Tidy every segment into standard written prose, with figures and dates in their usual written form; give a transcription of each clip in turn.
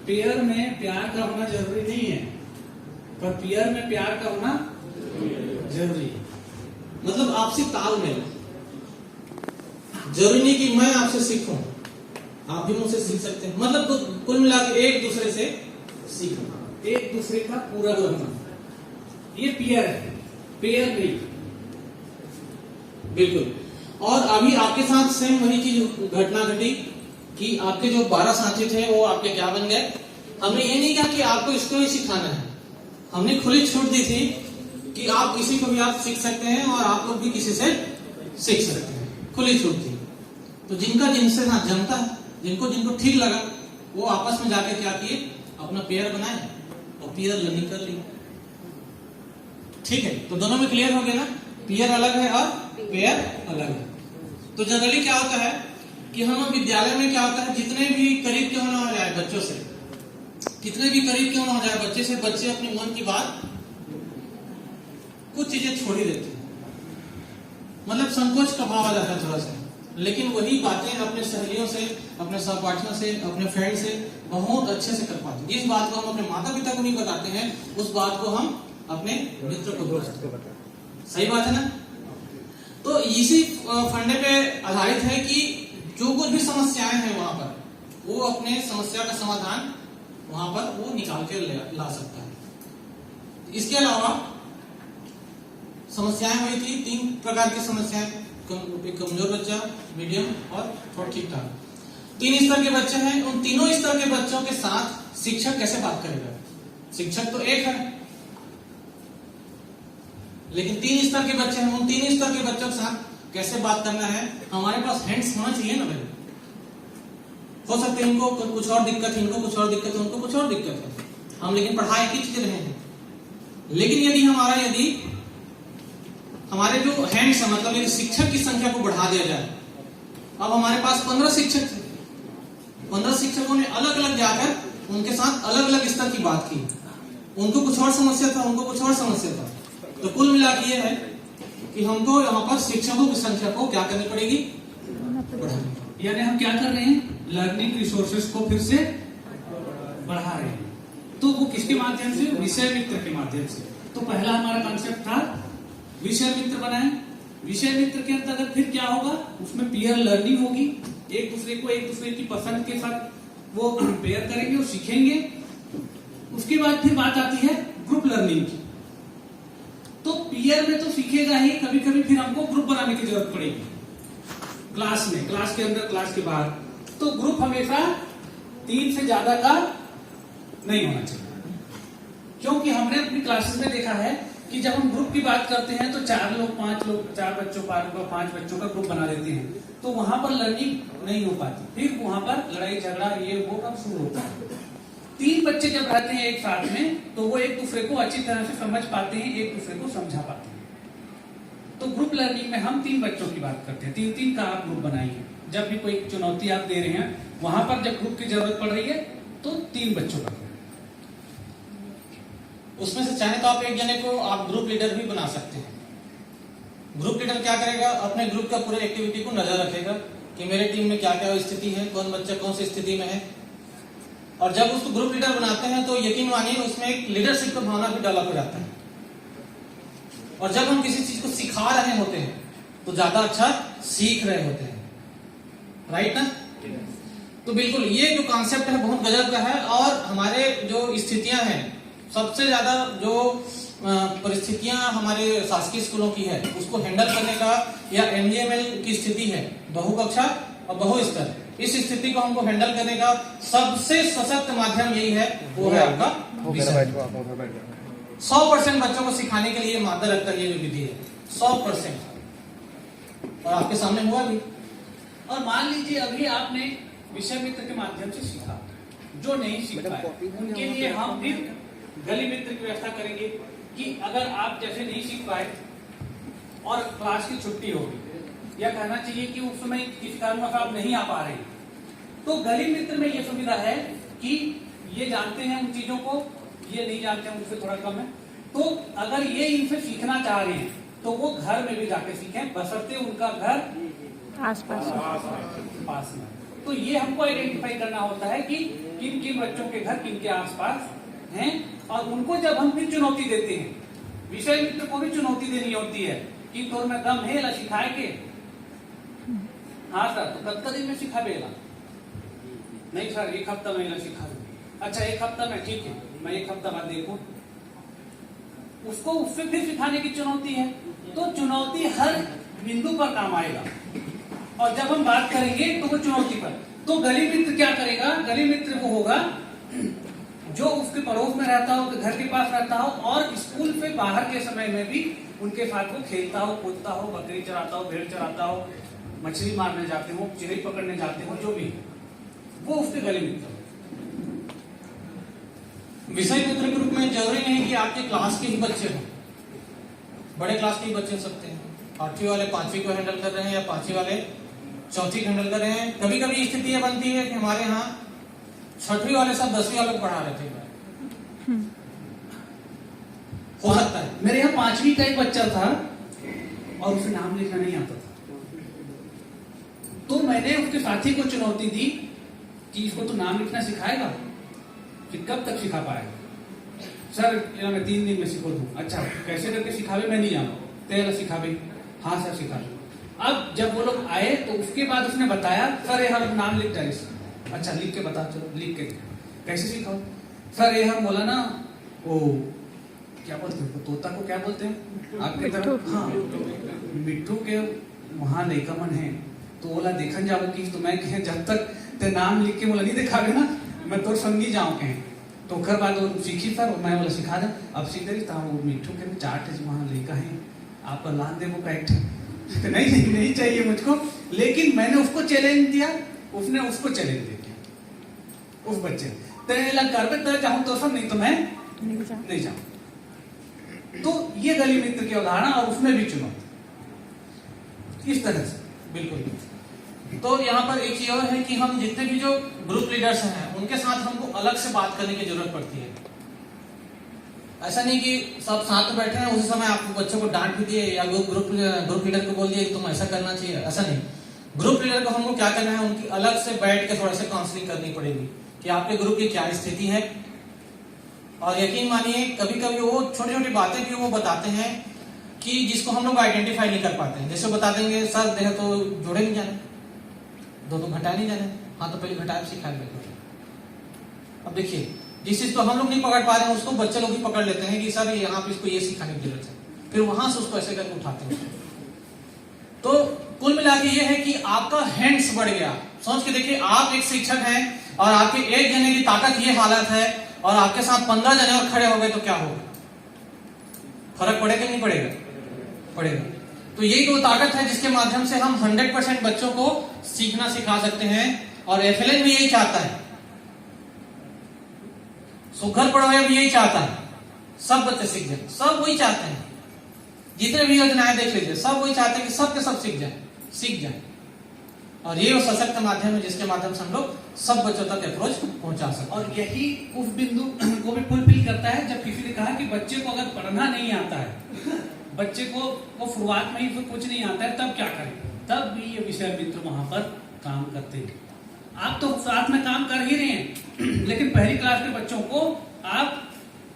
Pair में प्यार का होना जरूरी नहीं है, पर पेयर में प्यार का होना जरूरी है। मतलब आपसी तालमेल, जरूरी नहीं कि मैं आपसे सीखूं, आप भी मुझसे सीख सकते हैं। मतलब तो कुल मिला के एक दूसरे से सीखना, एक दूसरे का पूरा होना, ये पेयर है, पेयर नहीं। बिल्कुल। और अभी आपके साथ सेम वही चीज घटना घटी कि आपके जो 12 साथी थे वो आपके क्या बन गए। हमने ये नहीं कहा कि आपको इसको ही सिखाना है, हमने खुली छूट दी थी कि आप किसी को भी आप सीख सकते हैं और आप लोग भी किसी से सीख सकते हैं, खुली छूट थी। तो जिनका जिनसे ना जमता है, जिनको जिनको ठीक लगा, वो आपस में जाके क्या किए, अपना पेयर बनाए और पेयर लर्निंग कर ली। ठीक है, तो दोनों में क्लियर हो गया ना, पेयर अलग है और पेयर अलग है। तो जनरली क्या होता है कि हम विद्यालय में क्या होता है, जितने भी करीब क्यों ना हो जाए बच्चों से, कितने भी करीब क्यों ना हो जाए बच्चे से, बच्चे अपने मन की बात कुछ चीजें छोड़ ही देते हैं, मतलब संकोच का भाव आ जाता है थोड़ा सा। लेकिन वही बातें अपने सहेलियों से, अपने सहपाठियों से, अपने फ्रेंड से बहुत अच्छे से कर पाते हैं। जिस बात को हम अपने माता पिता को नहीं बताते हैं, उस बात को हम अपने मित्र को बताते हैं। सही बात है ना। तो इसी फंडे पे आधारित है कि जो कुछ भी समस्याएं हैं वहां पर, वो अपने समस्या का समाधान वहां पर वो निकाल के ला सकता है। इसके अलावा समस्याएं हुई थी 3 प्रकार की समस्याएं, एक कमजोर बच्चा, मीडियम और थोड़ा ठीक ठाक। 3 स्तर के बच्चे हैं। उन तीनों स्तर के बच्चों के साथ शिक्षक कैसे बात करेगा। शिक्षक तो एक है, लेकिन 3 स्तर के बच्चे हैं। उन 3 स्तर के बच्चों के साथ कैसे बात करना है, हमारे पास हैंड्स होना चाहिए ना भाई। हो सकते हैं इनको कुछ और दिक्कत है, इनको कुछ और दिक्कत है, उनको कुछ और दिक्कत है, हम लेकिन पढ़ाई की चीज रहे हैं। लेकिन यदि हमारे जो हैंड्स है, मतलब शिक्षक की संख्या को बढ़ा दिया जाए। अब हमारे पास 15 शिक्षक थे, 15 शिक्षकों ने अलग अलग जाकर उनके साथ अलग अलग स्तर की बात की। उनको कुछ और समस्या था, उनको कुछ और समस्या था। तो कुल मिला के ये है कि हमको यहाँ पर शिक्षकों की संख्या को क्या करनी पड़ेगी, बढ़ानी। यानी हम क्या कर रहे हैं, लर्निंग रिसोर्सेज को फिर से बढ़ा रहे हैं। तो वो किसके माध्यम से, विषय मित्र के माध्यम से। तो पहला हमारा कॉन्सेप्ट था विषय मित्र बनाए। विषय मित्र के अंतर्गत फिर क्या होगा, उसमें पीयर लर्निंग होगी। एक दूसरे की पसंद के साथ वो पेयर करेंगे और सीखेंगे। उसके बाद फिर बात आती है ग्रुप लर्निंग की। तो पीयर में तो सीखेगा ही, कभी कभी फिर हमको ग्रुप बनाने की जरूरत पड़ेगी, क्लास में, क्लास के अंदर, क्लास के बाहर। तो ग्रुप हमेशा 3 से ज्यादा का नहीं होना चाहिए, क्योंकि हमने अपनी क्लासेस में देखा है कि जब हम ग्रुप की बात करते हैं तो 4 लोग, 5 लोग, 4 बच्चों का, 5 बच्चों का ग्रुप बना देते हैं। तो वहां पर लर्निंग नहीं हो पाती, फिर वहां पर लड़ाई झगड़ा ये वो कब शुरू होता है। 3 बच्चे जब रहते हैं एक साथ में, तो वो एक दूसरे को अच्छी तरह से समझ पाते हैं, एक दूसरे को समझा पाते हैं। तो ग्रुप लर्निंग में हम 3 बच्चों की बात करते हैं, 3-3 का आप ग्रुप बनाइए। जब भी कोई चुनौती आप दे रहे हैं, वहां पर जब ग्रुप की जरूरत पड़ रही है तो 3 बच्चों का। उसमें से चाहे तो आप एक जने को आप ग्रुप लीडर भी बना सकते हैं। ग्रुप लीडर क्या करेगा, अपने ग्रुप का पूरे एक्टिविटी को नजर रखेगा कि मेरे टीम में क्या क्या स्थिति है, कौन बच्चा कौन सी स्थिति में है। और जब उसको ग्रुप लीडर बनाते हैं तो यकीन मानिए उसमें एक लीडरशिप का भावना भी डेवलप हो जाता है। और जब हम किसी चीज को सिखा रहे होते हैं तो ज्यादा अच्छा सीख रहे होते हैं, राइट ना। तो बिल्कुल ये जो कॉन्सेप्ट है बहुत गजब का है। और हमारे जो स्थितियां हैं, सबसे ज्यादा जो परिस्थितियां हमारे शासकीय स्कूलों की है, उसको हैंडल करने का, या एमजीएमएल की स्थिति है, बहुकक्षा और बहुस्तर, इस स्थिति को हमको हैंडल करने का सबसे सशक्त माध्यम यही है, वो है आपका विषय। 100% बच्चों को सिखाने के लिए मादा रखता है ये जो विधि है, 100%। और आपके सामने हुआ भी। और मान लीजिए अभी आपने विषय मित्र के माध्यम से सीखा, जो नहीं सीख पाए उनके लिए हम फिर गली मित्र की व्यवस्था करेंगे कि अगर आप जैसे नहीं सीख पाए और क्लास की छुट्टी होगी, या कहना चाहिए कि उस समय किस कारणवश आप नहीं आ पा रहे, तो गली मित्र में यह सुविधा है कि ये जानते हैं उन चीजों को, ये नहीं जानते हैं, उनसे थोड़ा कम है। तो अगर ये इनसे सीखना चाह रहे हैं तो वो घर में भी जाके सीखें, बशर्ते उनका घर आसपास पास में। तो ये हमको आइडेंटिफाई करना होता है कि किन किन बच्चों के घर किन के आसपास हैं, और उनको जब हम फिर चुनौती देते हैं, विषय मित्र को भी चुनौती देनी होती है कि तोर में दम है ला सिखाए के। हाँ सर, तो कब दिन में सिखा बेला? नहीं सर, 1 हफ्ता में सिखा दूंगी। अच्छा 1 हफ्ता में, ठीक है, मैं 1 हफ्ता बाद देखूं। उसको उससे फिर सिखाने की चुनौती है। तो चुनौती हर बिंदु पर काम आएगा, और जब हम बात करेंगे तो वो चुनौती पर। तो गली मित्र क्या करेगा? गली मित्र वो होगा जो उसके पड़ोस में रहता हो, घर के पास रहता हो, और स्कूल से बाहर के समय में भी उनके साथ वो खेलता हो, कूदता हो, बकरी चराता हो, भेड़ चराता हो, मछली मारने जाते हो, चिड़ै पकड़ने जाते हो, जो भी, वो उसके गली मित्र। विषय मित्र के रूप में जरूरी नहीं कि आपके क्लास के ही बच्चे हों, बड़े क्लास के ही बच्चे हो सकते हैं। 8वीं वाले 5वीं को हैंडल कर रहे हैं, या 5वीं वाले 4थी को हैंडल कर रहे हैं। कभी कभी स्थिति यह बनती है कि हमारे यहाँ 6वीं वाले सब 10वीं वाले को पढ़ा रहे थे, हो सकता है। मेरे यहाँ 5वीं का एक बच्चा था और उसे नाम लिखना नहीं आता था, तो मैंने उसके साथी को चुनौती दी कि इसको तो नाम लिखना सिखाएगा, कि कब तक सिखा पाएगा? सर मैं 3 दिन में सिखा दूं। अच्छा कैसे करके सिखावे? मैं नहीं जानता, तेरा सिखावे। हाँ सर सिखा दूं। अब जब वो लोग आए तो उसके बाद उसने बताया, सर ये हम नाम लिख डाले। अच्छा लिख के बता, चलो लिख के। कैसे सिखाओ? सर ये हम बोला ना, वो क्या बोलते हैं, तोता को क्या बोलते हैं आपके तरफ? हाँ, मिट्टू के वहां लेकमन है, तो बोला देखन जाओ कि, तो मैं कहे जब तक ते नाम लिख के बोला नहीं दिखावे ना, मैं तो संगी जाऊं कहे। तो खर बाद वो सीखी सर, मैं बोला सिखा दे। अब सीख रही था वो मिट्टू के 4 वहां लेका है, आपका लान दे वो का एक तो नहीं चाहिए मुझको, लेकिन मैंने उसको चैलेंज दिया, उसने उसको चैलेंज दिया, उस बच्चे तेरे लग घर पे तर जाऊं तो सब, नहीं तो मैं नहीं जाऊं। तो ये गली मित्र की उदाहरण, और उसमें भी चुनौती इस तरह से। बिल्कुल। तो यहाँ पर एक चीज और है कि हम जितने भी जो ग्रुप लीडर्स हैं उनके साथ हमको अलग से बात करने की जरूरत पड़ती है। ऐसा नहीं कि सब साथ में बैठे हैं उसी समय आप बच्चों को डांट भी दिए या ग्रुप लीडर को बोल दिए तुम ऐसा करना चाहिए, ऐसा नहीं। ग्रुप लीडर को हमको क्या करना है, उनकी अलग से बैठ के थोड़ा सा काउंसलिंग करनी पड़ेगी कि आपके ग्रुप की क्या स्थिति है। और यकीन मानिए कभी कभी वो छोटी छोटी बातें भी वो बताते हैं कि जिसको हम लोग आइडेंटिफाई नहीं कर पाते हैं। जैसे बता देंगे सर देख तो जोड़े नहीं जाने, 2 घटाए नहीं जाने, हाँ तो पहले घटाए सिखाएंगे। अब देखिए जिस चीज को हम लोग नहीं पकड़ पा रहे हैं उसको बच्चे लोग ही पकड़ लेते हैं कि सर यहाँ पे इसको ये सिखाने की जरूरत है, फिर वहां से उसको ऐसे करके उठाते हैं। तो कुल मिला के ये है कि आपका हैंड्स बढ़ गया। सोच के देखिए आप एक शिक्षक हैं और आपके एक जने की ताकत ये हालत है और आपके साथ 15 जने और खड़े हो गए तो क्या होगा? फर्क पड़ेगा नहीं पड़ेगा? पड़ेगा। तो यही तो ताकत है जिसके माध्यम से हम 100% बच्चों को सीखना सिखा सकते हैं। और एफएलएन भी यही चाहता है, सुघर पढ़ोया भी यही चाहता है, सब बच्चे सीख जाए, सब वही चाहते हैं। जितने भी योजनाएं देख लीजिए सब वही चाहते हैं कि सब के सब सीख जाए। और ये वो सशक्त माध्यम है जिसके माध्यम से हम लोग सब बच्चों तक अप्रोच पहुंचा सकते हैं। और यही उस बिंदु को भी फुलफिल करता है जब किसी ने कहा कि बच्चे को अगर पढ़ना नहीं आता है, बच्चे को शुरुआत में ही तो कुछ नहीं आता है, तब क्या करें? तब भी ये विषय मित्र वहां पर काम करते हैं। आप तो साथ में काम कर ही रहे हैं, लेकिन पहली क्लास के बच्चों को आप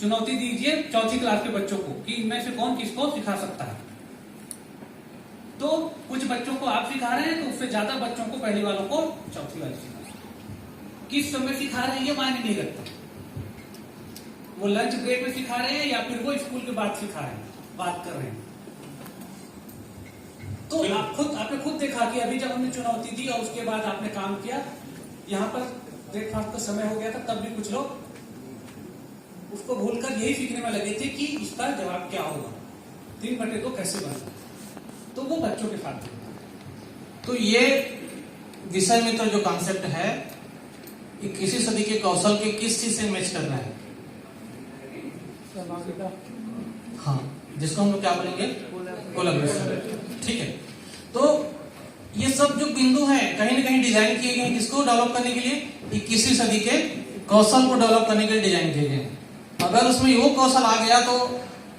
चुनौती दीजिए 4थी क्लास के बच्चों को कि इनमें से कौन किसको सिखा सकता है। तो कुछ बच्चों को आप सिखा रहे हैं तो उससे ज्यादा बच्चों को पहली वालों को 4थी वाले सिखा रहे हैं। किस समय सिखा रहे हैं ये मायने नहीं रखता, वो लंच ब्रेक में सिखा रहे हैं या फिर वो स्कूल के बाद सिखा रहे हैं, बात कर रहे हैं। तो आपने खुद देखा कि अभी जब हमने चुनौती दी और उसके बाद आपने काम किया, यहाँ पर ब्रेकफास्ट का समय हो गया था, तब भी कुछ लोग उसको भूलकर यही सीखने में लगे थे कि इसका जवाब क्या होगा, 3/2 कैसे बनेगा। तो वो बच्चों के साथ। तो ये विषय मित्र जो कॉन्सेप्ट है कि किसी सदी के कौशल के किस चीज से मैच कर रहा है? हाँ, जिसको हम लोग क्या बोलेंगे? कोलैबोरेशन। ठीक है। तो ये सब जो बिंदु हैं कहीं ना कहीं डिजाइन किए गए, किसको डेवलप करने के लिए? 21वीं सदी के कौशल को डेवलप करने के लिए डिजाइन किए गए। अगर उसमें वो कौशल आ गया तो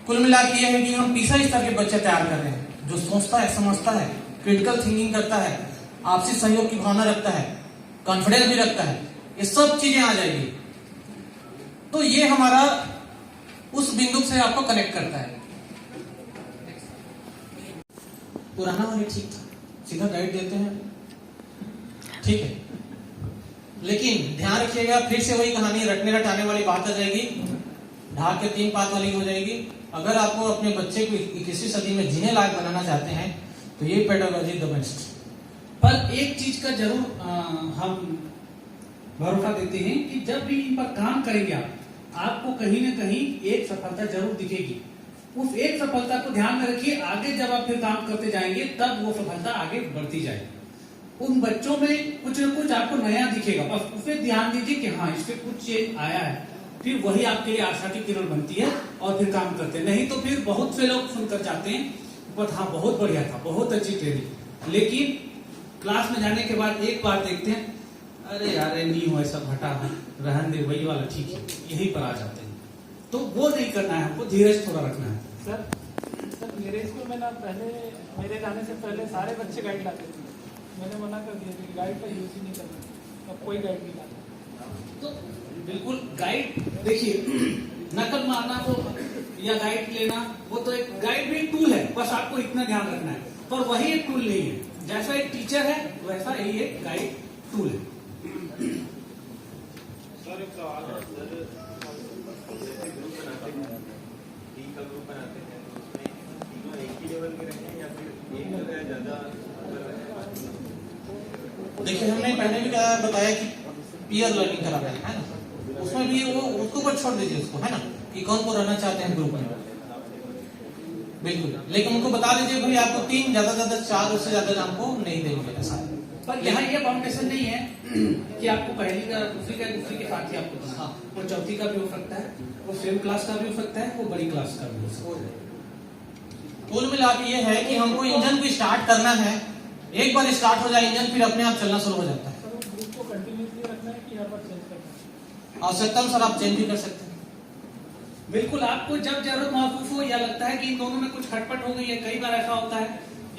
कुल मिला के ये है कि हम तीसरे स्तर के बच्चे तैयार कर रहे हैं, जो सोचता है, समझता है, क्रिटिकल थिंकिंग करता है, आपसी सहयोग की भावना रखता है, कॉन्फिडेंस भी रखता है, ये सब चीजें आ जाएगी। तो ये हमारा उस बिंदु से आपको कनेक्ट करता है। पुराना वाले ठीक था, सीधा गाइड देते हैं, ठीक है, लेकिन ध्यान रखिएगा फिर से वही कहानी रटने रटाने वाली बात आ जाएगी, ढाक के 3 पात वाली हो जाएगी। अगर आपको अपने बच्चे को 21वीं सदी में जीने लायक बनाना चाहते हैं तो ये पेडागोजी द बेस्ट। पर एक चीज का जरूर हम भरोसा देते हैं कि जब भी इन पर काम करेंगे आपको कहीं ना कहीं एक सफलता जरूर दिखेगी। उस एक सफलता को ध्यान में रखिए, आगे जब आप फिर काम करते जाएंगे तब वो सफलता आगे बढ़ती जाएगी। उन बच्चों में कुछ न कुछ आपको नया दिखेगा, बस उसे ध्यान दीजिए कि हाँ इसमें कुछ चेंज आया है, फिर वही आपके लिए आशा की किरण बनती है और फिर काम करते हैं। नहीं तो फिर बहुत से लोग सुनकर जाते हैं बट हाँ बहुत बढ़िया था, बहुत अच्छी ट्रेनिंग, लेकिन क्लास में जाने के बाद एक बार देखते हैं अरे यार नहीं हो ऐसा, हटा रहन दे, वही वाला ठीक है, यहीं पर आ जाते हैं। तो वो नहीं करना है, हमको धीरज थोड़ा रखना है। सर मेरे स्कूल में ना पहले मेरे जाने से पहले सारे बच्चे गाइड लाते थे, मैंने मना कर दिया कि गाइड का यूज ही नहीं करना, अब कोई गाइड नहीं लाता। तो बिल्कुल गाइड देखिए, नकल मारना तो या गाइड लेना वो तो एक गाइड भी टूल है, बस आपको इतना ध्यान रखना है, पर वही एक टूल नहीं है। जैसा एक टीचर है वैसा ही एक गाइड टूल है। सर एक सवाल है, सर ग्रुप बनाते हैं, टी का ग्रुप बनाते हैं, तो उसमें तीनों एक ही लेवल के रहते हैं या फिर एक जगह ज्यादा? देखिए हमने पहले भी बताया कि पीयर लर्निंग कराना है ना, उसमें भी वो उसको ऊपर छोड़ दीजिए उसको, है ना, कि कौन को रहना चाहते हैं ग्रुप में, बिल्कुल, लेकिन उनको बता दीजिए भाई आपको 3 ज्यादा 4 उससे ज्यादा हमको नहीं देंगे ऐसा। पर यहाँ ये बाउंडेशन नहीं है कि आपको पहली का दूसरी के साथ ही आपको करना, वो चौथी का भी हो सकता है, वो सेम क्लास का भी हो सकता है, वो बड़ी क्लास का भी हो सकता है। कुल मिला के ये है कि हमको इंजन को स्टार्ट करना है, एक बार स्टार्ट हो जाए इंजन फिर अपने आप चलना शुरू हो जाता है। सर ग्रुप को कंटिन्यूसली रखना है कि यहाँ पर चेंज करना है? आवश्यकता सर आप चेंज भी कर सकते हैं। बिल्कुल, आपको जब जरूरत महसूस हो या लगता है कि इन दोनों में कुछ खटपट हो गई है, कई बार ऐसा होता है,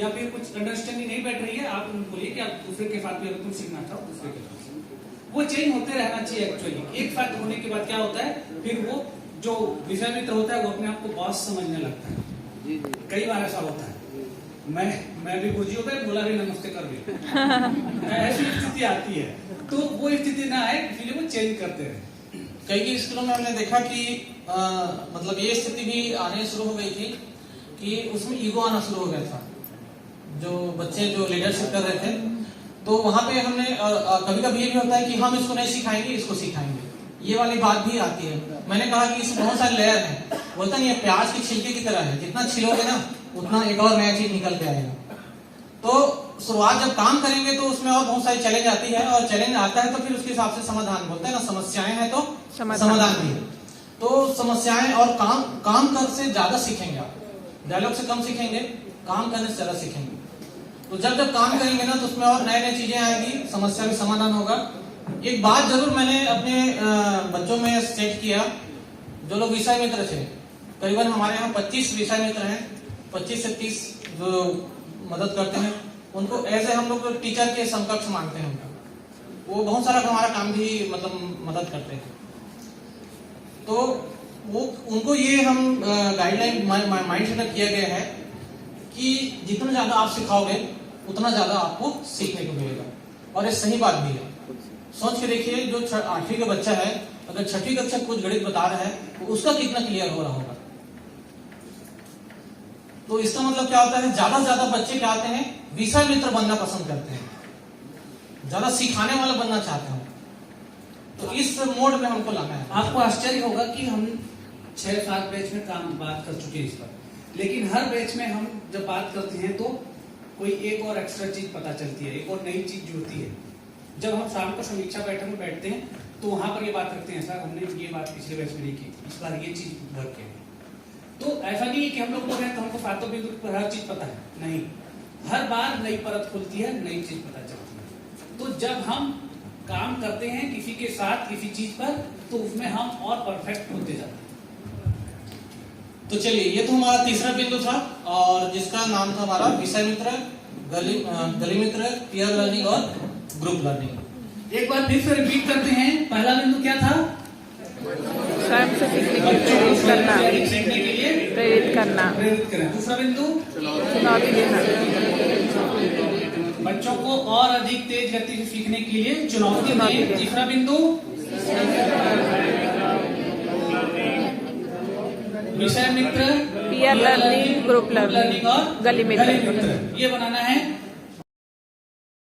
या फिर कुछ अंडरस्टैंडिंग नहीं बैठ रही है, आप उनको बोलिए कि आप दूसरे के साथ भी अगर कुछ सीखना चाहो दूसरे के साथ, वो चेंज होते रहना चाहिए। एक्चुअली एक साथ होने के बाद क्या होता है, फिर वो जो विषय मित्र होता है वो अपने आप को बॉस समझने लगता है। कई बार ऐसा होता है, मैं भी गुरुजी होता है, बोला भी नमस्ते कर भी ऐसी स्थिति आती है, तो वो स्थिति ना आए इसलिए वो चेंज करते रहे। कई स्कूलों में हमने देखा कि मतलब ये स्थिति भी आने शुरू हो गई थी कि उसमें ईगो आना शुरू हो गया था, जो बच्चे जो लीडरशिप कर रहे थे, तो वहां पे हमने कभी कभी ये भी होता है कि हम इसको नहीं सिखाएंगे, इसको सिखाएंगे, ये वाली बात भी आती है। मैंने कहा कि इसमें बहुत सारे लेयर हैं, बोलता नहीं, ये प्याज के छिलके की तरह है, जितना छिलोगे ना उतना एक और नया चीज निकल के आएगा। तो शुरुआत जब काम करेंगे तो उसमें और बहुत सारी चैलेंज आती है, और चैलेंज आता है तो फिर उसके हिसाब से समाधान बोलते हैं ना, समस्याएं हैं तो समाधान भी है। तो समस्याएं और काम कर से ज्यादा सीखेंगे आप, डायलॉग से कम सीखेंगे, काम करने से ज्यादा सीखेंगे। तो जब काम करेंगे ना तो उसमें और नए नए चीजें आएगी, समस्या भी समाधान होगा। एक बात जरूर मैंने अपने बच्चों में सेट किया, जो लोग विषय मित्र थे, करीबन हमारे यहाँ 25 विषय मित्र हैं, 25 से 30 जो मदद करते हैं, उनको एज ए हम लोग टीचर के समकक्ष मानते हैं उनका, वो बहुत सारा हमारा काम भी मतलब मदद करते हैं। तो वो उनको ये हम गाइडलाइन माइंड सेट किया गया है कि जितना ज्यादा आप सिखाओगे उतना ज्यादा आपको सीखने को मिलेगा, और ये सही बात भी है। सोच के देखिए, जो 8वीं का बच्चा है अगर 6वीं कक्षा कुछ गणित बता रहा है तो उसका कितना क्लियर हो रहा होगा। तो इसका मतलब क्या होता है, ज्यादा से ज्यादा बच्चे क्या आते हैं, विषय मित्र बनना पसंद करते हैं, ज्यादा सिखाने वाला बनना चाहते हैं। तो इस मोड में हमको लाना है। आपको आश्चर्य होगा कि हम 6-7 बैच में बात कर चुके हैं इस पर, लेकिन हर बैच में हम जब बात करते हैं तो कोई एक और एक्स्ट्रा चीज पता चलती है, एक और नई चीज जुड़ती है। जब हम शाम को समीक्षा बैठक में बैठते हैं तो वहां पर ये बात रखते हैं, सर हमने ये बात पिछले बैच में नहीं की, इस बार ये चीज भर के। तो ऐसा नहीं है कि हम लोग तो हमको सातों बिंदु पर हर चीज पता है, नहीं, हर बार नई परत खुलती है, नई चीज पता चलती है। तो जब हम काम करते हैं किसी के साथ किसी चीज पर, तो उसमें हम और परफेक्ट होते जाते हैं। तो चलिए, ये तो हमारा तीसरा बिंदु था, और जिसका नाम था हमारा विषय मित्र, गली मित्र, पीयर लर्निंग और ग्रुप लर्निंग। एक बार फिर से रिपीट करते हैं। पहला बिंदु क्या था? स्वयं से सीखने के लिए प्रेरित करना, सीखने के लिए प्रेरित करना, प्रेरित करें। दूसरा बिंदु चुनौती देना, बच्चों को और अधिक तेज गति से सीखने के लिए चुनौती दें। तीसरा बिंदु विषय मित्र, पीयर लर्निंग, ग्रुप लर्निंग और गली मित्र। ये बनाना है।